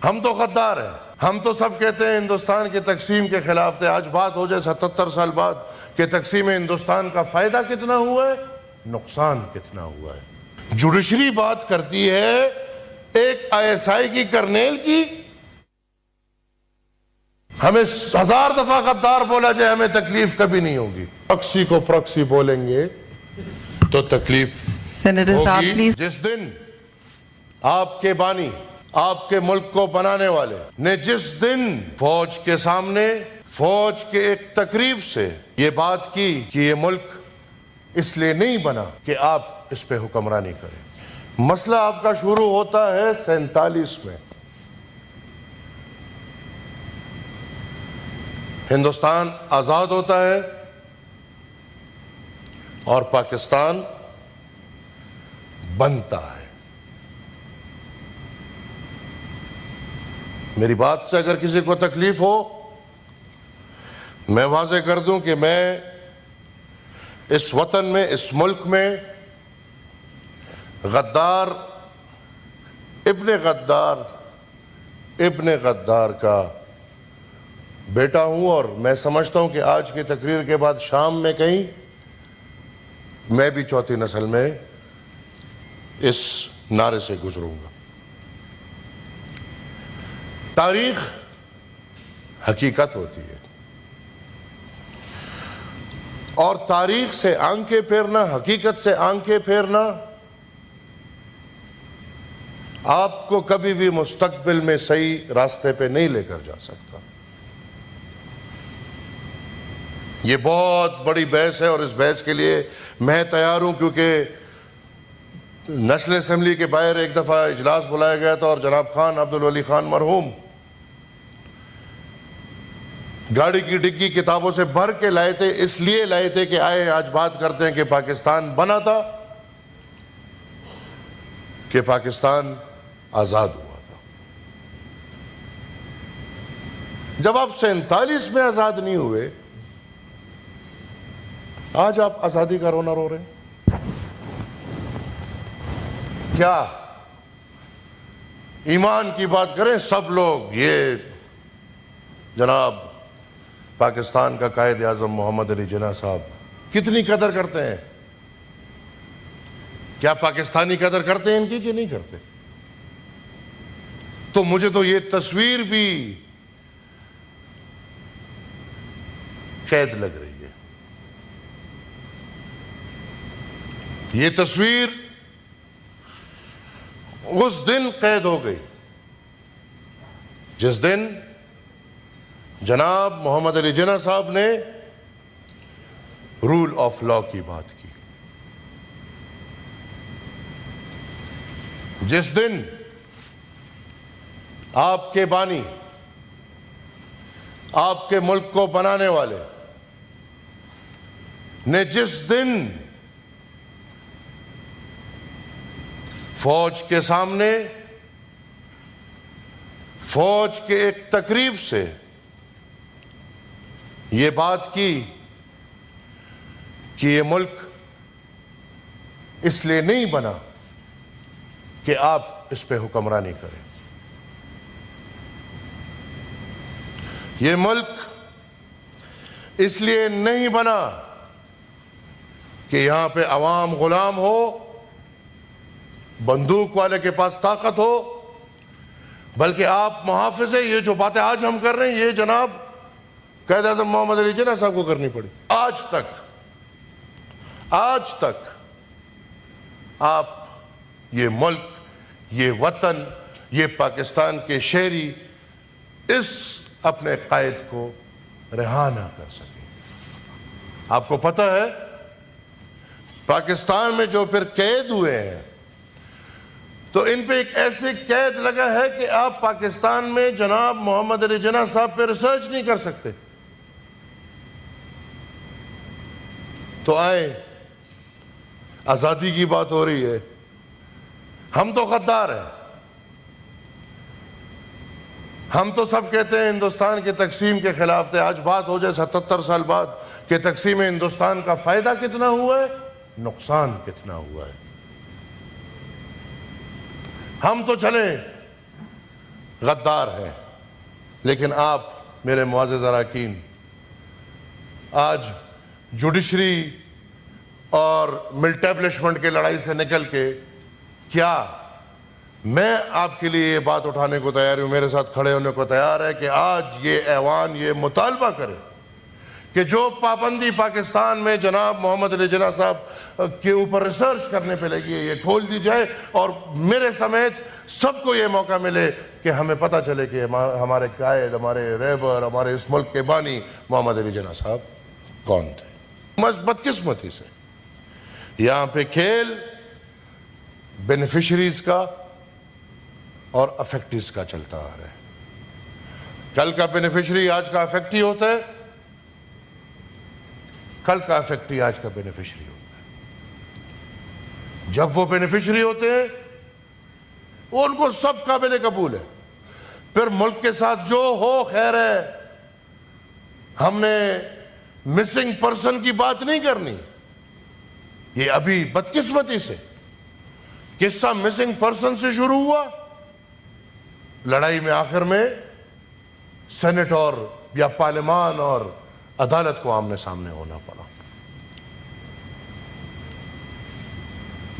ہم تو غدار ہیں. ہم تو سب کہتے ہیں ہندوستان کی تقسیم کے خلاف تھے. آج بات ہو جائے 77 سال بعد کہ تقسیم ہندوستان کا فائدہ کتنا ہوا ہے, نقصان کتنا ہوا ہے. جوڈیشری بات کرتی ہے ایک ISI کی کرنیل کی, ہمیں 1000 دفعہ غدار بولا جائے ہمیں تکلیف کبھی نہیں ہوگی. پرکسی کو پرکسی بولیں گے تو تکلیف ہوگی. جس دن آپ کے بانی, آپ کے ملک کو بنانے والے نے جس دن فوج کے سامنے, فوج کے ایک تقریب سے یہ بات کی کہ یہ ملک اس لیے نہیں بنا کہ آپ اس پہ حکمرانی کریں. مسئلہ آپ کا شروع ہوتا ہے 47 میں. ہندوستان آزاد ہوتا ہے اور پاکستان بنتا ہے. میری بات سے اگر کسی کو تکلیف ہو, میں واضح کر دوں کہ میں اس وطن میں, اس ملک میں غدار ابن غدار کا بیٹا ہوں, اور میں سمجھتا ہوں کہ آج کی تقریر کے بعد شام میں کہیں میں بھی چوتھی نسل میں اس نعرے سے گزروں گا. تاریخ حقیقت ہوتی ہے اور تاریخ سے آنکھیں پھیرنا, حقیقت سے آنکھیں پھیرنا آپ کو کبھی بھی مستقبل میں صحیح راستے پہ نہیں لے کر جا سکتا. یہ بہت بڑی بحث ہے اور اس بحث کے لیے میں تیار ہوں, کیونکہ نیشنل اسمبلی کے باہر ایک دفعہ اجلاس بلایا گیا تھا اور جناب خان عبدالولی خان مرحوم گاڑی کی ڈگی کتابوں سے بھر کے لائے تھے. اس لیے لائے تھے کہ آئے آج بات کرتے ہیں کہ پاکستان بنا تھا, کہ پاکستان آزاد ہوا تھا. جب آپ 47 میں آزاد نہیں ہوئے, آج آپ آزادی کا رونا رو رہے ہیں. کیا ایمان کی بات کریں سب لوگ, یہ جناب پاکستان کا قائد اعظم محمد علی جناح صاحب کتنی قدر کرتے ہیں؟ کیا پاکستانی قدر کرتے ہیں ان کی کہ نہیں کرتے؟ تو مجھے تو یہ تصویر بھی قید لگ رہی ہے. یہ تصویر اس دن قید ہو گئی جس دن جناب محمد علی جناح صاحب نے رول آف لا کی بات کی. جس دن آپ کے بانی, آپ کے ملک کو بنانے والے نے جس دن فوج کے سامنے, فوج کے ایک تقریب سے یہ بات کی کہ یہ ملک اس لیے نہیں بنا کہ آپ اس پہ حکمرانی کریں. یہ ملک اس لیے نہیں بنا کہ یہاں پہ عوام غلام ہو, بندوق والے کے پاس طاقت ہو, بلکہ آپ محافظ ہیں. یہ جو باتیں آج ہم کر رہے ہیں یہ جناب قائد اعظم محمد علی جناح صاحب کو کرنی پڑی. آج تک آپ یہ ملک, یہ وطن, یہ پاکستان کے شہری اس اپنے قائد کو رہا نہ کر سکے. آپ کو پتہ ہے پاکستان میں جو پھر قید ہوئے ہیں تو ان پہ ایک ایسی قید لگا ہے کہ آپ پاکستان میں جناب محمد علی جناح صاحب پہ ریسرچ نہیں کر سکتے. تو آئے, آزادی کی بات ہو رہی ہے, ہم تو غدار ہیں. ہم تو سب کہتے ہیں ہندوستان کی تقسیم کے خلاف تھے. آج بات ہو جائے 77 سال بعد کہ تقسیم ہندوستان کا فائدہ کتنا ہوا ہے, نقصان کتنا ہوا ہے. ہم تو چلیں غدار ہیں، لیکن آپ میرے معزز اراکین آج جوڈیشری اور ملٹیبلشمنٹ کے لڑائی سے نکل کے کیا میں آپ کے لیے یہ بات اٹھانے کو تیار ہوں، میرے ساتھ کھڑے ہونے کو تیار ہے کہ آج یہ ایوان یہ مطالبہ کرے کہ جو پابندی پاکستان میں جناب محمد علی جناح صاحب کے اوپر ریسرچ کرنے پہ لگی ہے یہ کھول دی جائے، اور میرے سمیت سب کو یہ موقع ملے کہ ہمیں پتہ چلے کہ ہمارے قائد، ہمارے رہبر، ہمارے اس ملک کے بانی محمد علی جناح صاحب کون تھے۔ بدقسمتی سے یہاں پہ کھیل بینیفیشریز کا اور افیکٹیز کا چلتا آ رہا ہے۔ کل کا بینیفیشری آج کا افیکٹی ہوتا ہے، کل کا افیکٹی آج کا بینیفیشری ہوتا ہے۔ جب وہ بینیفیشری ہوتے ہیں وہ ان کو سب قابل قبول ہے، پھر ملک کے ساتھ جو ہو خیر ہے، ہم نے مسنگ پرسن کی بات نہیں کرنی۔ یہ ابھی بدقسمتی سے قصہ مسنگ پرسن سے شروع ہوا، لڑائی میں آخر میں سینٹ اور یا پارلیمان اور عدالت کو آمنے سامنے ہونا پڑا۔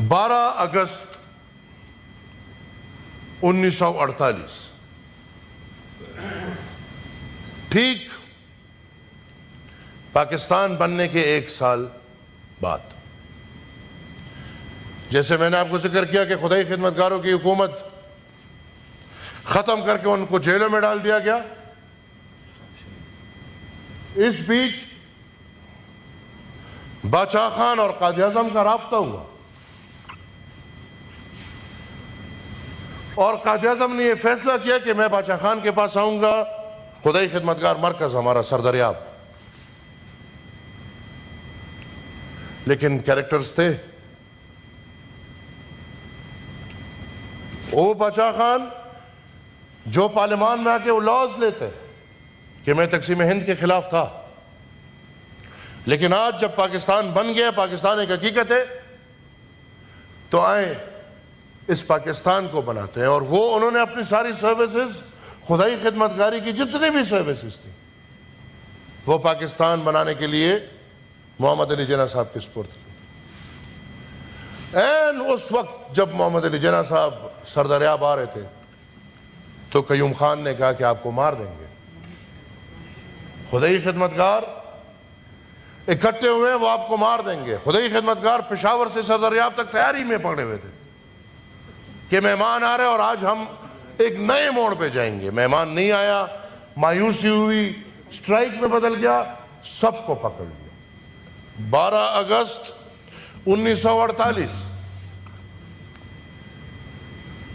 12 اگست 1948 ٹھیک پاکستان بننے کے 1 سال بعد، جیسے میں نے آپ کو ذکر کیا کہ خدائی خدمتگاروں کی حکومت ختم کر کے ان کو جیلوں میں ڈال دیا گیا، اس بیچ باچا خان اور قائد اعظم کا رابطہ ہوا، اور قائد اعظم نے یہ فیصلہ کیا کہ میں باچا خان کے پاس آؤں گا، خدائی خدمتگار مرکز ہمارا سردریاب، لیکن کریکٹرز تھے۔ وہ باچا خان جو پارلیمان میں آ کے وہ لاز لیتے کہ میں تقسیم ہند کے خلاف تھا، لیکن آج جب پاکستان بن گیا، پاکستان ایک حقیقت ہے، تو آئیں اس پاکستان کو بناتے ہیں۔ اور وہ انہوں نے اپنی ساری سروسز، خدائی خدمتگاری کی جتنی بھی سروسز تھی، وہ پاکستان بنانے کے لیے محمد علی جناح صاحب کے سپرد کی۔ این اس وقت جب محمد علی جناح صاحب سردریاب آ رہے تھے تو قیوم خان نے کہا کہ آپ کو مار دیں گے۔ خدائی خدمتگار اکٹھے ہوئے ہیں، وہ آپ کو مار دیں گے۔ خدائی خدمتگار پشاور سے سردریاب تک تیاری میں پکڑے ہوئے تھے کہ مہمان آ رہے اور آج ہم ایک نئے موڑ پہ جائیں گے۔ مہمان نہیں آیا، مایوسی ہوئی، سٹرائک میں بدل گیا، سب کو پکڑ لیا۔ 12 اگست 1948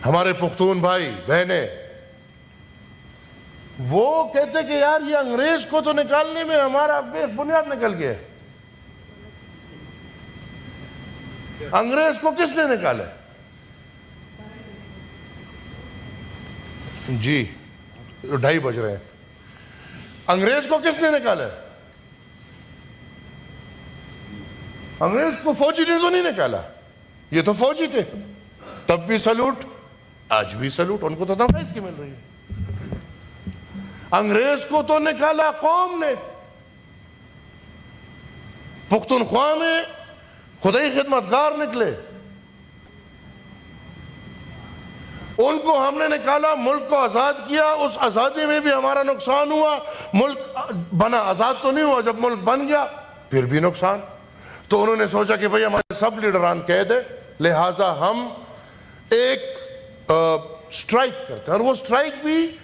ہمارے پختون بھائی بہنیں وہ کہتے کہ یار یہ انگریز کو تو نکالنے میں ہمارا بے بنیاد نکل گیا۔ انگریز کو کس نے نکالا؟ جی 2:30 بج رہے ہیں۔ انگریز کو کس نے نکالا؟ انگریز کو فوجی نے تو نہیں نکالا، یہ تو فوجی تھے، تب بھی سلوٹ، آج بھی سلوٹ، ان کو تو تنخواہ اس کی مل رہی ہے۔ انگریز کو تو نکالا قوم نے۔ پختونخوا میں خدائی خدمتگار نکلے، ان کو ہم نے نکالا، ملک کو آزاد کیا۔ اس آزادی میں بھی ہمارا نقصان ہوا، ملک بنا، آزاد تو نہیں ہوا، جب ملک بن گیا پھر بھی نقصان۔ تو انہوں نے سوچا کہ بھئی ہمارے سب لیڈران قید ہیں، لہٰذا ہم ایک سٹرائک کرتے ہیں۔ اور وہ سٹرائک بھی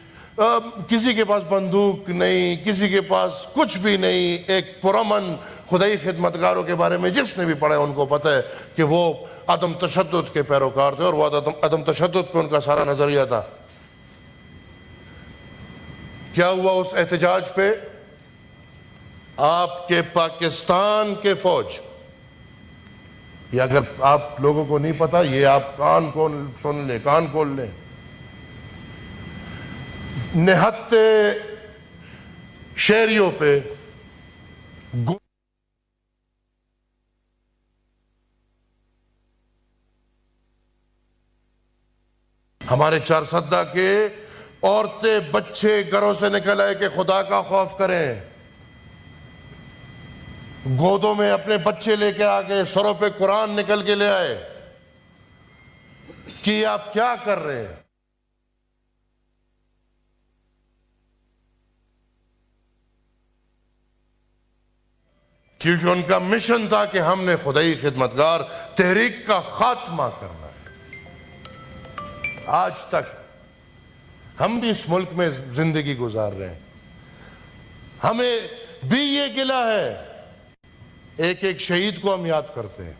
کسی کے پاس بندوق نہیں، کسی کے پاس کچھ بھی نہیں، ایک پرامن خدائی خدمتگاروں کے بارے میں جس نے بھی پڑھا ان کو پتہ ہے کہ وہ عدم تشدد کے پیروکار تھے، اور وہ عدم تشدد پہ ان کا سارا نظریہ تھا۔ کیا ہوا اس احتجاج پہ؟ آپ کے پاکستان کے فوج، یہ اگر آپ لوگوں کو نہیں پتا، یہ آپ کان کو سن لیں، کان کھول لیں، نہتے شہریوں پہ ہمارے 4 سدہ کے عورتیں بچے گھروں سے نکل آئے کہ خدا کا خوف کریں، گودوں میں اپنے بچے لے کے آگے، سروں پہ قرآن نکل کے لے آئے کہ آپ کیا کر رہے ہیں؟ کیونکہ ان کا مشن تھا کہ ہم نے خدائی خدمتگار تحریک کا خاتمہ کرنا ہے۔ آج تک ہم بھی اس ملک میں زندگی گزار رہے ہیں، ہمیں بھی یہ گلہ ہے، ایک ایک شہید کو ہم یاد کرتے ہیں۔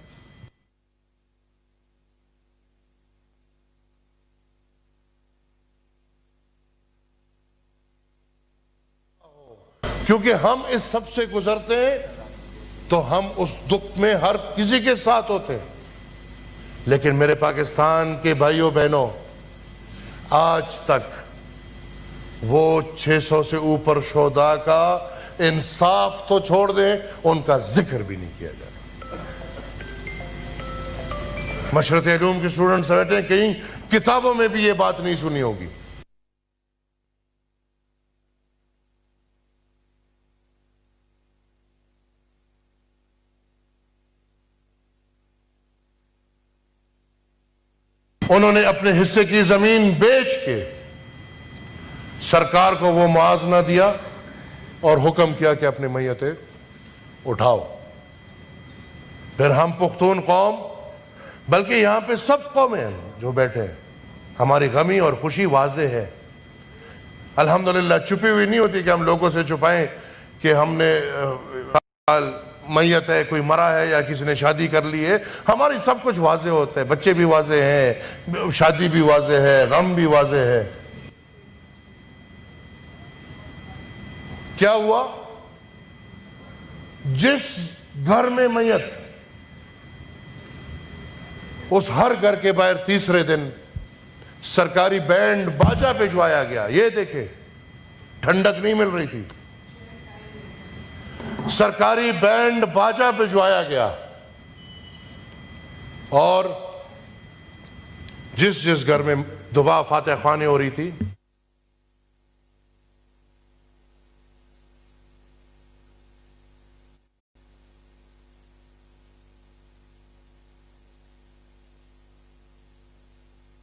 کیونکہ ہم اس سب سے گزرتے ہیں تو ہم اس دکھ میں ہر کسی کے ساتھ ہوتے ہیں، لیکن میرے پاکستان کے بھائیوں بہنوں، آج تک وہ 600 سے اوپر شہداء کا انصاف تو چھوڑ دیں، ان کا ذکر بھی نہیں کیا جاتا۔ مشرق علوم کے اسٹوڈنٹس بیٹھے ہیں، کہیں کتابوں میں بھی یہ بات نہیں سنی ہوگی۔ انہوں نے اپنے حصے کی زمین بیچ کے سرکار کو وہ معاوضہ دیا اور حکم کیا کہ اپنی میتیں اٹھاؤ۔ پھر ہم پختون قوم، بلکہ یہاں پہ سب قومیں ہیں جو بیٹھے ہیں، ہماری غمی اور خوشی واضح ہے۔ الحمدللہ چھپی ہوئی نہیں ہوتی کہ ہم لوگوں سے چھپائیں کہ ہم نے میت ہے، کوئی مرا ہے یا کسی نے شادی کر لی ہے۔ ہماری سب کچھ واضح ہوتا ہے، بچے بھی واضح ہیں، شادی بھی واضح ہے، غم بھی واضح ہے۔ کیا ہوا؟ جس گھر میں میت، اس ہر گھر کے باہر تیسرے دن سرکاری بینڈ باجا بھجوایا گیا۔ یہ دیکھیں، ٹھنڈک نہیں مل رہی تھی، سرکاری بینڈ باجا بھجوایا گیا، اور جس گھر میں دعا فاتح خوانی ہو رہی تھی،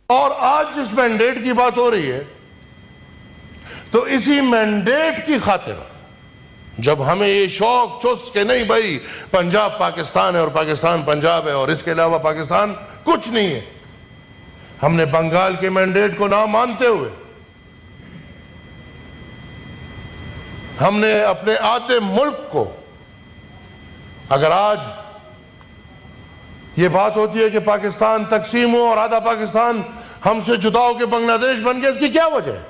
اور آج جس مینڈیٹ کی بات ہو رہی ہے، تو اسی مینڈیٹ کی خاطر جب ہمیں یہ شوق چس کہ نہیں بھائی پنجاب پاکستان ہے اور پاکستان پنجاب ہے اور اس کے علاوہ پاکستان کچھ نہیں ہے، ہم نے بنگال کے مینڈیٹ کو نہ مانتے ہوئے ہم نے اپنے آتے ملک کو، اگر آج یہ بات ہوتی ہے کہ پاکستان تقسیم ہو اور آدھا پاکستان ہم سے جدا ہو کے بنگلہ دیش بن گیا، اس کی کیا وجہ ہے؟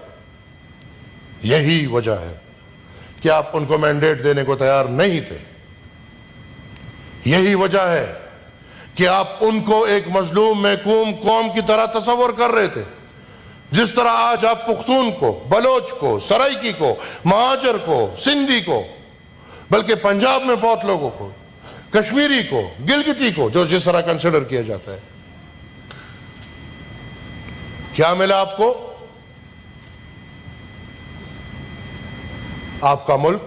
یہی وجہ ہے کہ آپ ان کو مینڈیٹ دینے کو تیار نہیں تھے۔ یہی وجہ ہے کہ آپ ان کو ایک مظلوم محکوم قوم کی طرح تصور کر رہے تھے، جس طرح آج آپ پختون کو، بلوچ کو، سرائکی کو، مہاجر کو، سندھی کو، بلکہ پنجاب میں بہت لوگوں کو، کشمیری کو، گلگتی کو، جو جس طرح کنسیڈر کیا جاتا ہے، کیا ملا آپ کو؟ آپ کا ملک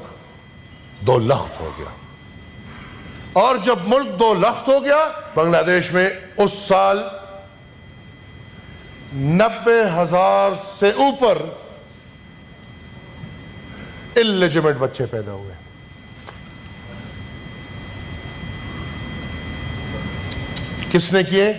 دو لخت ہو گیا، اور جب ملک دو لخت ہو گیا، بنگلہ دیش میں اس سال 90,000 سے اوپر اللیجیمیٹ بچے پیدا ہوئے۔ کس نے کیے؟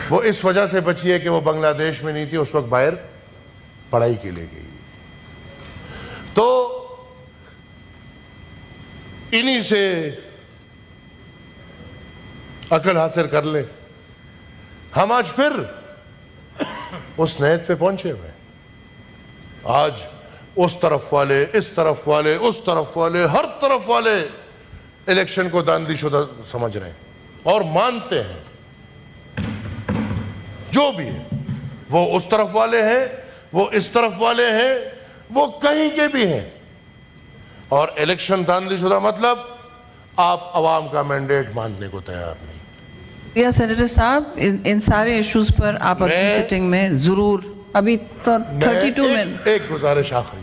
وہ اس وجہ سے بچی ہے کہ وہ بنگلہ دیش میں نہیں تھی، اس وقت باہر پڑھائی کے لیے گئی۔ تو انہی سے عقل حاصل کر لیں۔ ہم آج پھر اس نیت پہ پہنچے ہوئے، آج اس طرف والے، اس طرف والے، اس طرف والے، ہر طرف والے الیکشن کو داندھی شدہ سمجھ رہے ہیں اور مانتے ہیں۔ جو بھی ہے، وہ اس طرف والے ہیں، وہ اس طرف والے ہیں، وہ کہیں کے بھی ہیں، اور الیکشن داندھی شدہ مطلب آپ عوام کا مینڈیٹ ماننے کو تیار نہیں۔ یا سینیٹر صاحب ان سارے ایشوز پر آپ اپنی سیٹنگ میں ضرور ابھی تو 32 منٹ ایک گزارش آخری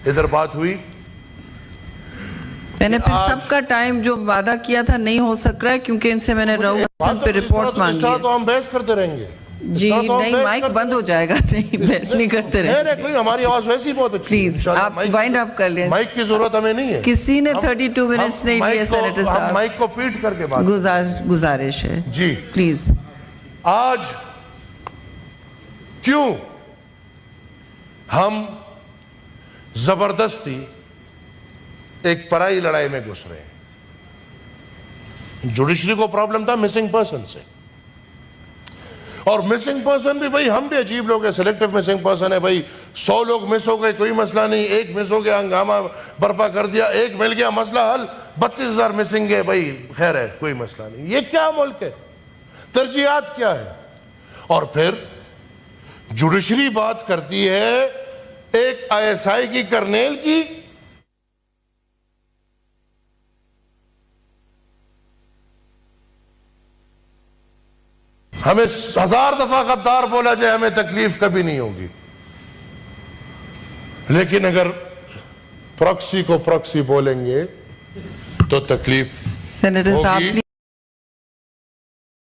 ادھر بات ہوئی میں نے پھر سب کا ٹائم جو وعدہ کیا تھا نہیں ہو سک رہا ہے کیونکہ ان سے میں نے رؤوف حسن پہ رپورٹ مانگی اس طرح تو ہم بحث کرتے رہیں گے جی نہیں مائک بند ہو جائے گا نہیں بحث نہیں کرتے رہے کوئی ہماری آواز ویسی بہت اچھی پلیز آپ وائنڈ اپ کر لیں مائک کی ضرورت ہمیں نہیں ہے کسی نے 32 منٹس نہیں لیے سینیٹر ہم صاحب مائک کو پیٹ کر کے بات گزارش ہے جی پلیز آج کیوں ہم زبردستی ایک پرائی لڑائی میں گھس رہے ہیں جوڈیشری کو پرابلم تھا مسنگ پرسن سے اور مسنگ پرسن بھی بھائی ہم بھی عجیب لوگ ہیں سلیکٹیو مسنگ پرسن ہے بھائی 100 لوگ مس ہو گئے کوئی مسئلہ نہیں ایک مس ہو گیا ہنگامہ برپا کر دیا ایک مل گیا مسئلہ حل 32,000 مسنگ ہے بھائی خیر ہے کوئی مسئلہ نہیں یہ کیا ملک ہے ترجیحات کیا ہے اور پھر جوڈیشری بات کرتی ہے ایک ISI کی کرنیل کی ہمیں 1000 دفعہ غدار بولا جائے ہمیں تکلیف کبھی نہیں ہوگی لیکن اگر پراکسی کو پراکسی بولیں گے تو تکلیف ہوگی